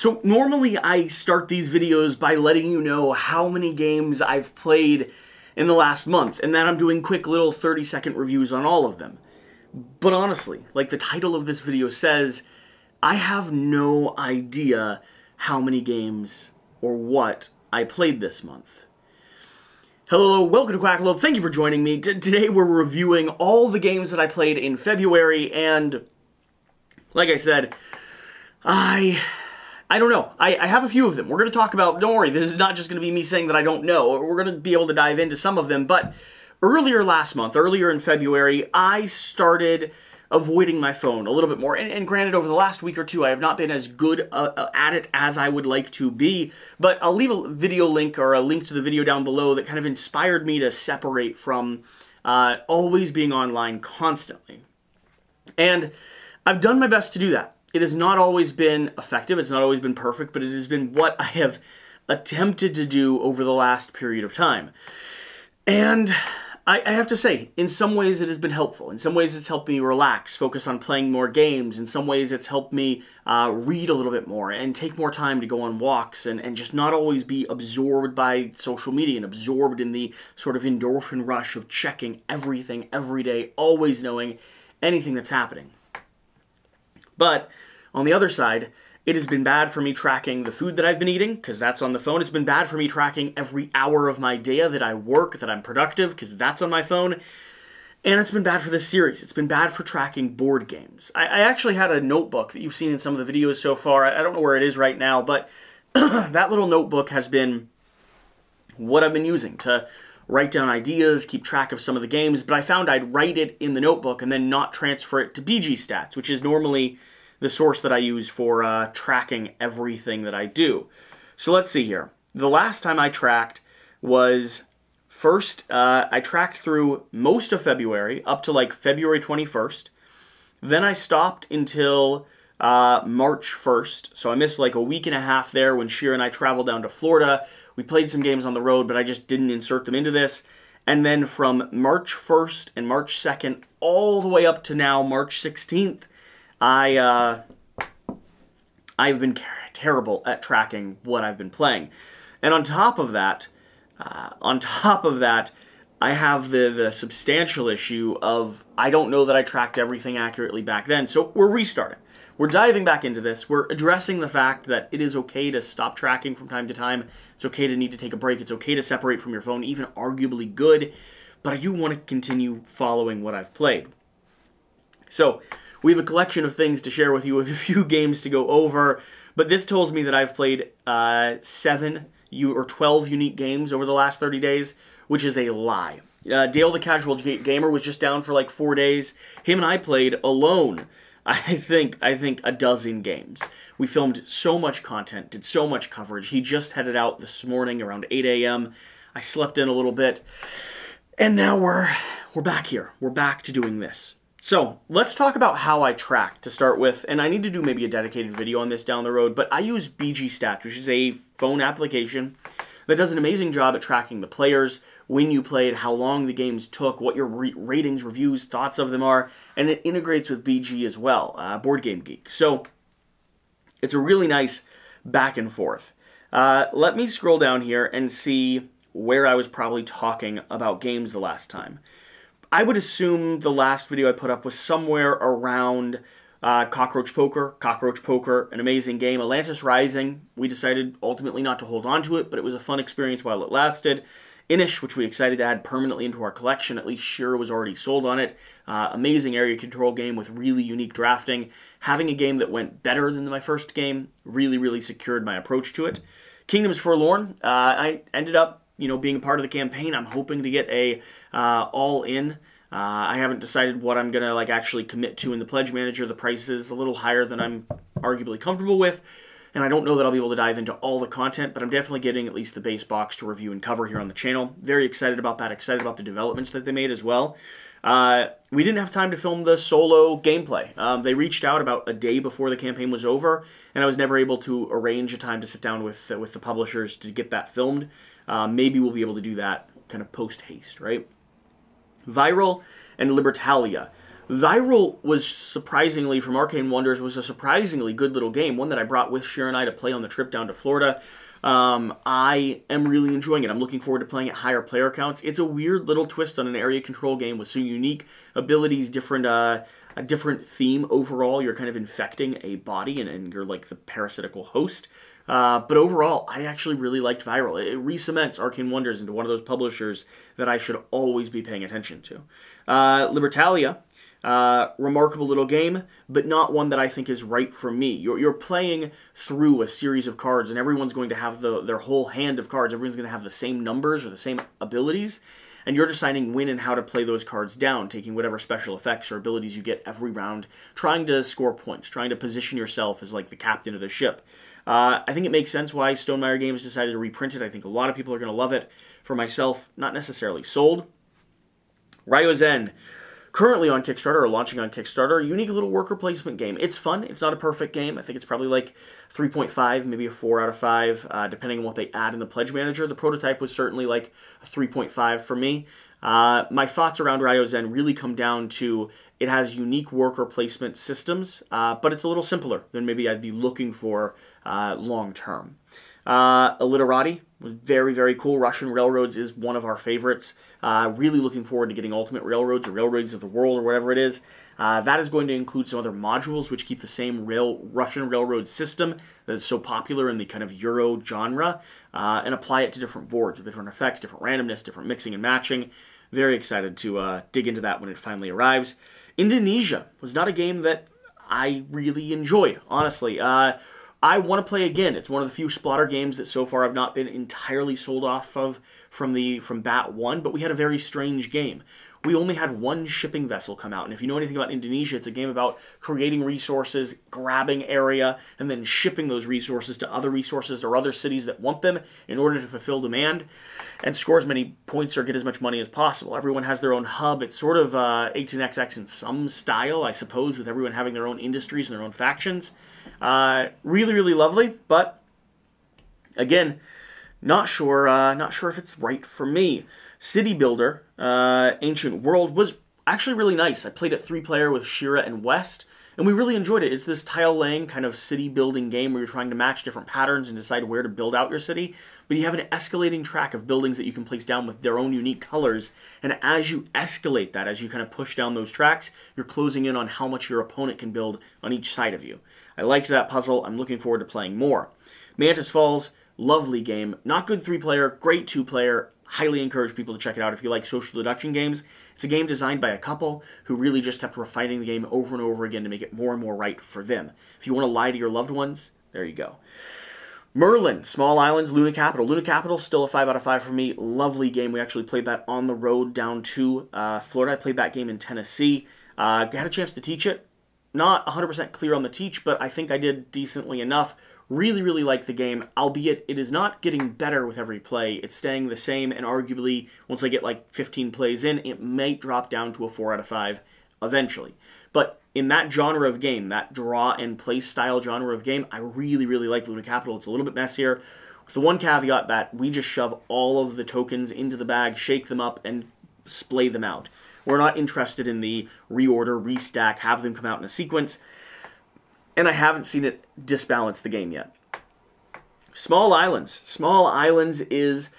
So normally I start these videos by letting you know how many games I've played in the last month, and then I'm doing quick little 30-second reviews on all of them. But honestly, like the title of this video says, I have no idea how many games or what I played this month. Hello, welcome to Quackalope. Thank you for joining me. Today we're reviewing all the games that I played in February, and like I said, I don't know. I have a few of them. We're going to talk about, don't worry, this is not just going to be me saying that I don't know. We're going to be able to dive into some of them, but earlier in February, I started avoiding my phone a little bit more. And granted, over the last week or two, I have not been as good at it as I would like to be, but I'll leave a video link or a link to the video down below that kind of inspired me to separate from always being online constantly. And I've done my best to do that. It has not always been effective, it's not always been perfect, but it has been what I have attempted to do over the last period of time. And I have to say, in some ways it has been helpful. In some ways it's helped me relax, focus on playing more games. In some ways it's helped me read a little bit more and take more time to go on walks and just not always be absorbed by social media and absorbed in the sort of endorphin rush of checking everything every day, always knowing anything that's happening. But on the other side, it has been bad for me tracking the food that I've been eating, because that's on the phone. It's been bad for me tracking every hour of my day that I work, that I'm productive, because that's on my phone. And it's been bad for this series. It's been bad for tracking board games. I actually had a notebook that you've seen in some of the videos so far. I don't know where it is right now, but that little notebook has been what I've been using to write down ideas, keep track of some of the games, but I found I'd write it in the notebook and then not transfer it to BG Stats, which is normally the source that I use for tracking everything that I do. So let's see here. The last time I tracked was first, I tracked through most of February, up to like February 21st. Then I stopped until March 1st, so I missed like a week and a half there when Shira and I traveled down to Florida. We played some games on the road, but I just didn't insert them into this. And then from March 1st and March 2nd all the way up to now, March 16th, I've been terrible at tracking what I've been playing. And on top of that, I have the substantial issue of I don't know that I tracked everything accurately back then. So we're restarting. We're diving back into this. We're addressing the fact that it is okay to stop tracking from time to time. It's okay to need to take a break. It's okay to separate from your phone, even arguably good. But I do want to continue following what I've played. So we have a collection of things to share with you, with a few games to go over. But this tells me that I've played 7 or 12 unique games over the last 30 days, which is a lie. Dale the Casual Gamer was just down for like 4 days. Him and I played alone, I think a dozen games. We filmed so much content, did so much coverage. He just headed out this morning around 8 a.m. I slept in a little bit. And now we're back here. We're back to doing this. So let's talk about how I track to start with. And I need to do maybe a dedicated video on this down the road. But I use BG Stats, which is a phone application that does an amazing job at tracking the players, when you played, how long the games took, what your ratings, reviews, thoughts of them are, and it integrates with BG as well, Board Game Geek. So it's a really nice back and forth. Let me scroll down here and see where I was probably talking about games the last time. I would assume the last video I put up was somewhere around Cockroach Poker, an amazing game. Atlantis Rising, we decided ultimately not to hold on to it, but it was a fun experience while it lasted. Inish, which we excited to add permanently into our collection, at least Shira was already sold on it. Amazing area control game with really unique drafting. Having a game that went better than my first game really secured my approach to it. Kingdoms Forlorn, I ended up being a part of the campaign. I'm hoping to get a all-in. I haven't decided what I'm gonna actually commit to in the Pledge Manager. The price is a little higher than I'm arguably comfortable with, and I don't know that I'll be able to dive into all the content, but I'm definitely getting at least the base box to review and cover here on the channel. Very excited about that, excited about the developments that they made as well. We didn't have time to film the solo gameplay. They reached out about a day before the campaign was over, and I was never able to arrange a time to sit down with the publishers to get that filmed. Maybe we'll be able to do that kind of post-haste, right? Viral and Libertalia. Viral was surprisingly, from Arcane Wonders, was a surprisingly good little game, one that I brought with Shira and I to play on the trip down to Florida. I am really enjoying it. I'm looking forward to playing at higher player counts. It's a weird little twist on an area control game with some unique abilities, a different theme overall. You're kind of infecting a body and you're like the parasitical host. But overall, I actually really liked Viral. It re-cements Arcane Wonders into one of those publishers that I should always be paying attention to. Libertalia. Remarkable little game, but not one that I think is right for me. You're playing through a series of cards, and everyone's going to have their whole hand of cards. Everyone's going to have the same numbers or the same abilities, and you're deciding when and how to play those cards down, taking whatever special effects or abilities you get every round, trying to score points, trying to position yourself as like the captain of the ship. I think it makes sense why Stonemaier Games decided to reprint it. I think a lot of people are going to love it. For myself, not necessarily sold. Ryozen. Currently on Kickstarter, or launching on Kickstarter, a unique little worker placement game. It's fun. It's not a perfect game. I think it's probably like 3.5, maybe a 4 out of 5, depending on what they add in the Pledge Manager. The prototype was certainly like a 3.5 for me. My thoughts around Ryozen really come down to it has unique worker placement systems, but it's a little simpler than maybe I'd be looking for long term. Illiterati was very, very cool. Russian Railroads is one of our favorites. Really looking forward to getting Ultimate Railroads or Railroads of the World or whatever it is. That is going to include some other modules which keep the same Russian Railroad system that is so popular in the kind of Euro genre and apply it to different boards with different effects, different randomness, different mixing and matching. Very excited to dig into that when it finally arrives. Indonesia was not a game that I really enjoyed, honestly. I want to play again. It's one of the few Splotter games that so far I've not been entirely sold off of from Bat 1, but we had a very strange game. We only had one shipping vessel come out, and if you know anything about Indonesia, it's a game about creating resources, grabbing area, and then shipping those resources to other resources or other cities that want them in order to fulfill demand, and score as many points or get as much money as possible. Everyone has their own hub. It's sort of 18XX in some style, I suppose, with everyone having their own industries and their own factions. Really, really lovely, but again, not sure if it's right for me. City Builder, Ancient World was actually really nice. I played it 3-player with Shira and West, and we really enjoyed it. It's this tile-laying kind of city-building game where you're trying to match different patterns and decide where to build out your city, but you have an escalating track of buildings that you can place down with their own unique colors, and as you escalate that, as you kind of push down those tracks, you're closing in on how much your opponent can build on each side of you. I liked that puzzle. I'm looking forward to playing more. Mantis Falls, lovely game. Not good 3-player, great 2-player. Highly encourage people to check it out if you like social deduction games. It's a game designed by a couple who really just kept refining the game over and over again to make it more and more right for them. If you want to lie to your loved ones, there you go. Merlin, Small Islands, Luna Capital. Luna Capital, still a 5 out of 5 for me. Lovely game. We actually played that on the road down to Florida. I played that game in Tennessee. Got a chance to teach it. Not 100% clear on the teach, but I think I did decently enough. Really, really like the game, albeit it is not getting better with every play. It's staying the same, and arguably, once I get like 15 plays in, it might drop down to a 4 out of 5 eventually. But in that genre of game, that draw and play style genre of game, I really, really like Luna Capital. It's a little bit messier, with the one caveat that we just shove all of the tokens into the bag, shake them up, and splay them out. We're not interested in the reorder, restack, have them come out in a sequence, and I haven't seen it disbalance the game yet. Small Islands. Small Islands is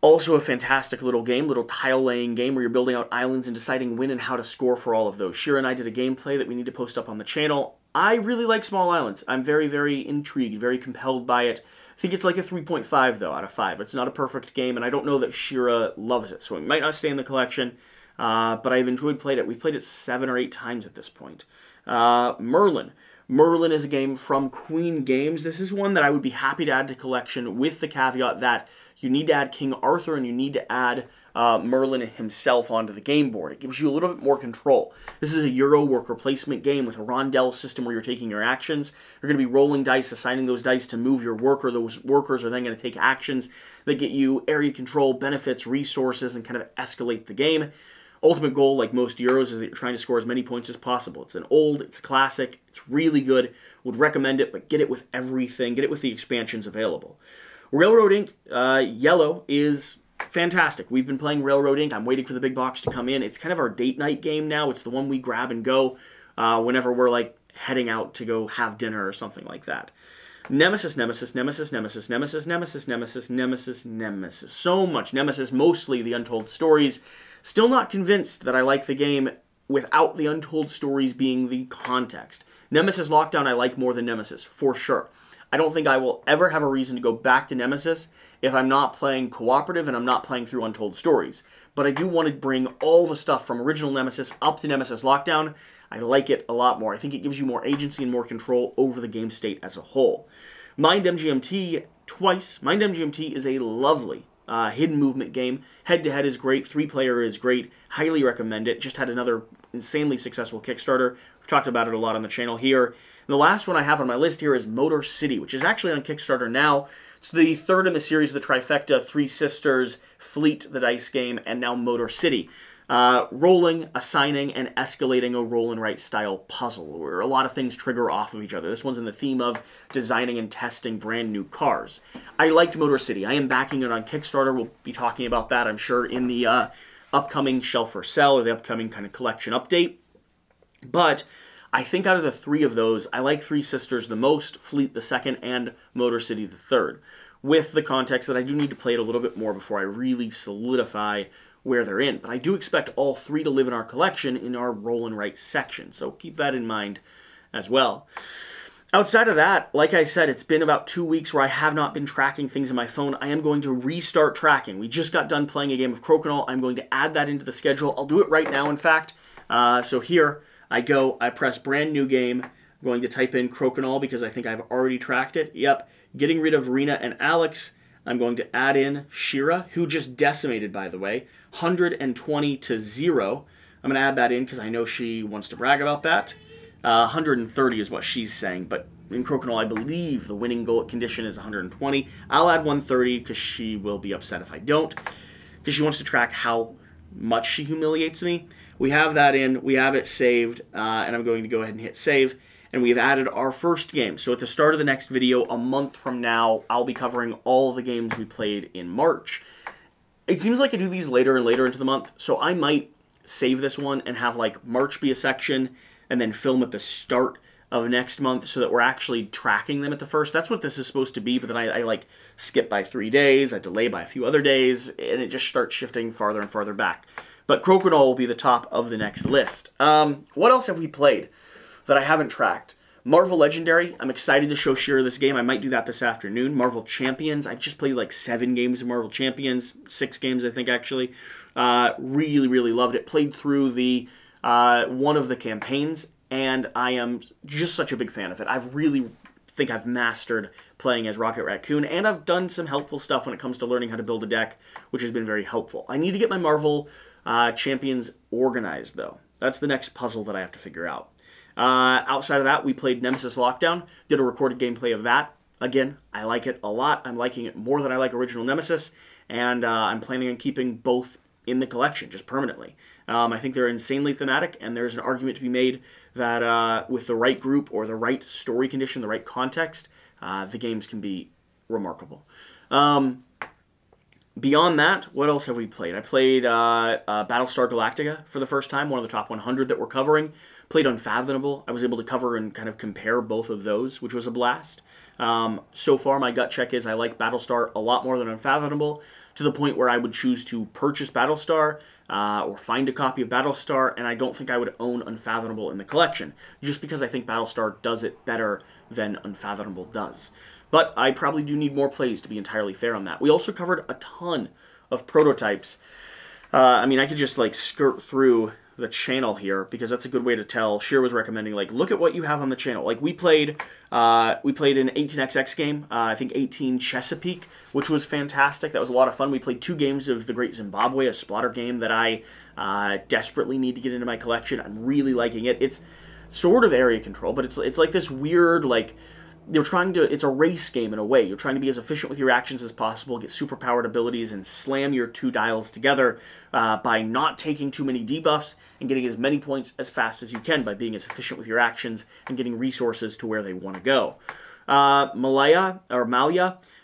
also a fantastic little game, little tile-laying game where you're building out islands and deciding when and how to score for all of those. Shira and I did a gameplay that we need to post up on the channel. I really like Small Islands. I'm very, very intrigued, very compelled by it. I think it's like a 3.5, though, out of 5. It's not a perfect game, and I don't know that Shira loves it, so it might not stay in the collection, but I've enjoyed playing it. We've played it 7 or 8 times at this point. Merlin. Merlin is a game from Queen Games. This is one that I would be happy to add to collection with the caveat that you need to add King Arthur and you need to add Merlin himself onto the game board. It gives you a little bit more control. This is a Euro worker placement game with a rondel system where you're taking your actions. You're going to be rolling dice, assigning those dice to move your worker. Those workers are then going to take actions that get you area control, benefits, resources, and kind of escalate the game. Ultimate goal, like most Euros, is that you're trying to score as many points as possible. It's it's a classic, it's really good. Would recommend it, but get it with everything. Get it with the expansions available. Railroad Inc. Yellow is fantastic. We've been playing Railroad Inc. I'm waiting for the big box to come in. It's kind of our date night game now. It's the one we grab and go whenever we're like heading out to go have dinner or something like that. Nemesis, Nemesis, Nemesis, Nemesis, Nemesis, Nemesis, Nemesis, Nemesis, Nemesis. So much Nemesis, mostly the Untold Stories. Still not convinced that I like the game without the Untold Stories being the context. Nemesis Lockdown I like more than Nemesis, for sure. I don't think I will ever have a reason to go back to Nemesis if I'm not playing cooperative and I'm not playing through Untold Stories. But I do want to bring all the stuff from original Nemesis up to Nemesis Lockdown. I like it a lot more. I think it gives you more agency and more control over the game state as a whole. Mind MGMT twice. Mind MGMT is a lovely hidden movement game. Head-to-head is great. 3-player is great. Highly recommend it. Just had another insanely successful Kickstarter. We've talked about it a lot on the channel here. And the last one I have on my list here is Motor City, which is actually on Kickstarter now. It's the third in the series of the trifecta, Three Sisters, Fleet, the dice game, and now Motor City. Rolling, assigning, and escalating a roll and write style puzzle, where a lot of things trigger off of each other. This one's in the theme of designing and testing brand new cars. I liked Motor City. I am backing it on Kickstarter. We'll be talking about that, I'm sure, in the upcoming Shelf for Sell, or the upcoming kind of collection update. But I think out of the three of those, I like Three Sisters the most, Fleet the second, and Motor City the third. With the context that I do need to play it a little bit more before I really solidify where they're in. But I do expect all three to live in our collection in our roll and write section, so keep that in mind as well. Outside of that, like I said, it's been about 2 weeks where I have not been tracking things on my phone. I am going to restart tracking. We just got done playing a game of Crokinole. I'm going to add that into the schedule. I'll do it right now, in fact. So here I go. I press brand new game. I'm going to type in Crokinole because I think I've already tracked it. Yep. Getting rid of Rena and Alex. I'm going to add in Shira, who just decimated, by the way. 120 to 0. I'm going to add that in because I know she wants to brag about that. 130 is what she's saying, but in Crokinole, I believe the winning goal condition is 120. I'll add 130 because she will be upset if I don't, because she wants to track how much she humiliates me. We have that in. We have it saved, and I'm going to go ahead and hit save. And we've added our first game. So at the start of the next video, a month from now, I'll be covering all the games we played in March. It seems like I do these later and later into the month, so I might save this one and have like March be a section and then film at the start of next month so that we're actually tracking them at the first. That's what this is supposed to be, but then I like skip by 3 days, I delay by a few other days, and it just starts shifting farther and farther back. But Crokinole will be the top of the next list. What else have we played that I haven't tracked? Marvel Legendary, I'm excited to show Shira this game. I might do that this afternoon. Marvel Champions, I've just played like 7 games of Marvel Champions, 6 games I think actually. Really, really loved it. Played through the one of the campaigns, and I am just such a big fan of it. I really think I've mastered playing as Rocket Raccoon, and I've done some helpful stuff when it comes to learning how to build a deck, which has been very helpful. I need to get my Marvel Champions organized, though. That's the next puzzle that I have to figure out. Outside of that, we played Nemesis Lockdown, did a recorded gameplay of that. Again, I like it a lot. I'm liking it more than I like original Nemesis, and I'm planning on keeping both in the collection, just permanently. I think they're insanely thematic, and there's an argument to be made that with the right group or the right story condition, the right context, the games can be remarkable. Beyond that, what else have we played? I played Battlestar Galactica for the first time, one of the top 100 that we're covering. Played Unfathomable. I was able to cover and kind of compare both of those, which was a blast. So far, my gut check is I like Battlestar a lot more than Unfathomable, to the point where I would choose to purchase Battlestar or find a copy of Battlestar, and I don't think I would own Unfathomable in the collection, just because I think Battlestar does it better than Unfathomable does. But I probably do need more plays to be entirely fair on that. We also covered a ton of prototypes. I mean, I could just like skirt through the channel here because that's a good way to tell. Shira was recommending like, look at what you have on the channel. Like we played an 18xx game, I think 18 Chesapeake, which was fantastic. That was a lot of fun. We played 2 games of The Great Zimbabwe, a splatter game that I desperately need to get into my collection. I'm really liking it. It's sort of area control, but it's like this weird like. It's a race game in a way. You're trying to be as efficient with your actions as possible, get superpowered abilities, and slam your 2 dials together by not taking too many debuffs and getting as many points as fast as you can by being as efficient with your actions and getting resources to where they want to go. Malia,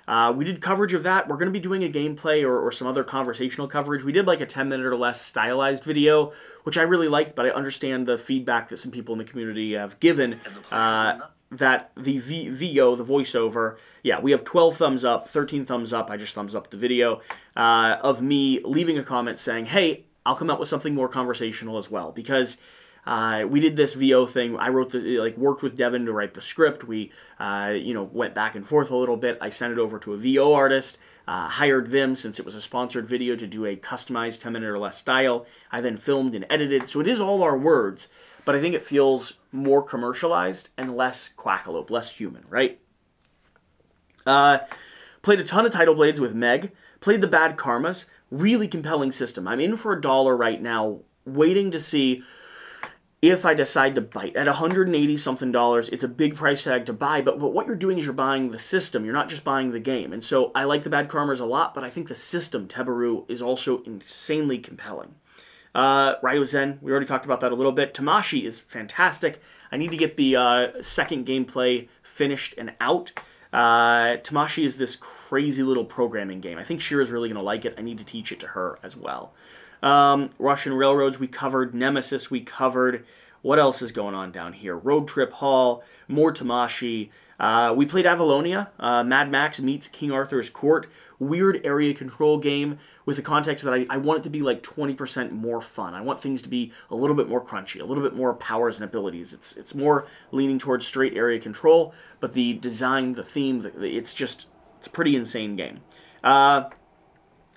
We did coverage of that. We're going to be doing a gameplay or some other conversational coverage. We did like a 10-minute or less stylized video, which I really liked, but I understand the feedback that some people in the community have given that the VO, the voiceover, yeah, we have 12 thumbs up, 13 thumbs up, I just thumbs up the video, of me leaving a comment saying, hey, I'll come up with something more conversational as well, because we did this VO thing. I wrote worked with Devin to write the script. We, went back and forth a little bit. I sent it over to a VO artist, hired them since it was a sponsored video to do a customized 10-minute or less style. I then filmed and edited. So it is all our words, but I think it feels more commercialized and less Quackalope, less human, right? Played a ton of Title Blades with Meg. Played the Bad Karmas. Really compelling system. I'm in for $1 right now, waiting to see if I decide to bite. At $180-something, it's a big price tag to buy, but what you're doing is you're buying the system. You're not just buying the game. And so I like the Bad Karmas a lot, but I think the system, Tebaru, is also insanely compelling. Ryozen, we already talked about that a little bit. Tamashi is fantastic. I need to get the second gameplay finished and out. Tamashi is this crazy little programming game. I think Shira's really going to like it. I need to teach it to her as well. Russian Railroads we covered. Nemesis we covered. What else is going on down here? Road Trip Hall. More Tamashi. We played Avalonia. Mad Max meets King Arthur's Court. Weird area control game with the context that I want it to be like 20% more fun. I want things to be a little bit more crunchy, a little bit more powers and abilities. It's more leaning towards straight area control, but the design, the theme, it's a pretty insane game.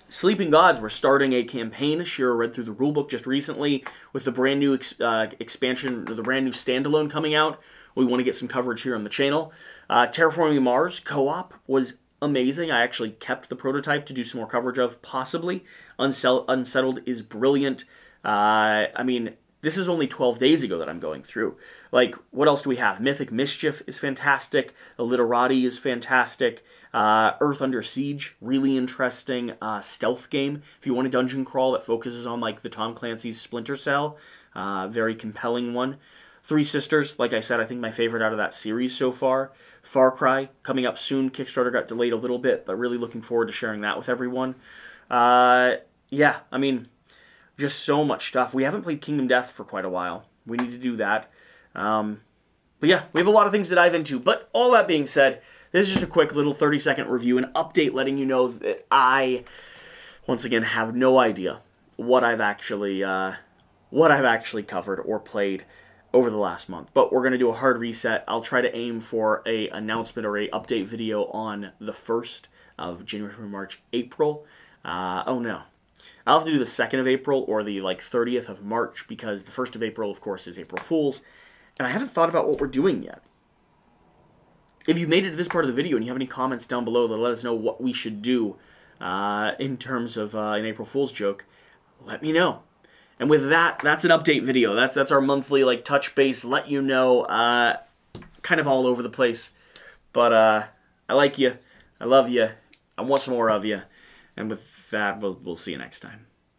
Sleeping Gods, we're starting a campaign. Shira read through the rulebook just recently with the brand new expansion, the brand new standalone coming out. We want to get some coverage here on the channel. Terraforming Mars co-op was amazing. I actually kept the prototype to do some more coverage of, possibly. Unsettled is brilliant. I mean, this is only 12 days ago that I'm going through. Like, what else do we have? Mythic Mischief is fantastic. Illiterati is fantastic. Earth Under Siege, really interesting stealth game. If you want a dungeon crawl that focuses on, like, the Tom Clancy's Splinter Cell, very compelling one. Three Sisters, like I said, I think my favorite out of that series so far. Far Cry, coming up soon. Kickstarter got delayed a little bit, but really looking forward to sharing that with everyone. Yeah, I mean, just so much stuff. We haven't played Kingdom Death for quite a while. We need to do that. But yeah, we have a lot of things to dive into. But all that being said, this is just a quick little 30-second review, an update letting you know that I, once again, have no idea what I've actually covered or played over the last month. But we're going to do a hard reset. I'll try to aim for a announcement or a update video on the 1st of January, March, April. Oh no. I'll have to do the 2nd of April or the 30th of March, because the 1st of April, of course, is April Fool's. And I haven't thought about what we're doing yet. If you made it to this part of the video and you have any comments down below that let us know what we should do in terms of an April Fool's joke, let me know. And with that, that's an update video. That's our monthly touch base, let you know, kind of all over the place. But I like you. I love you. I want some more of you. And with that, we'll see you next time.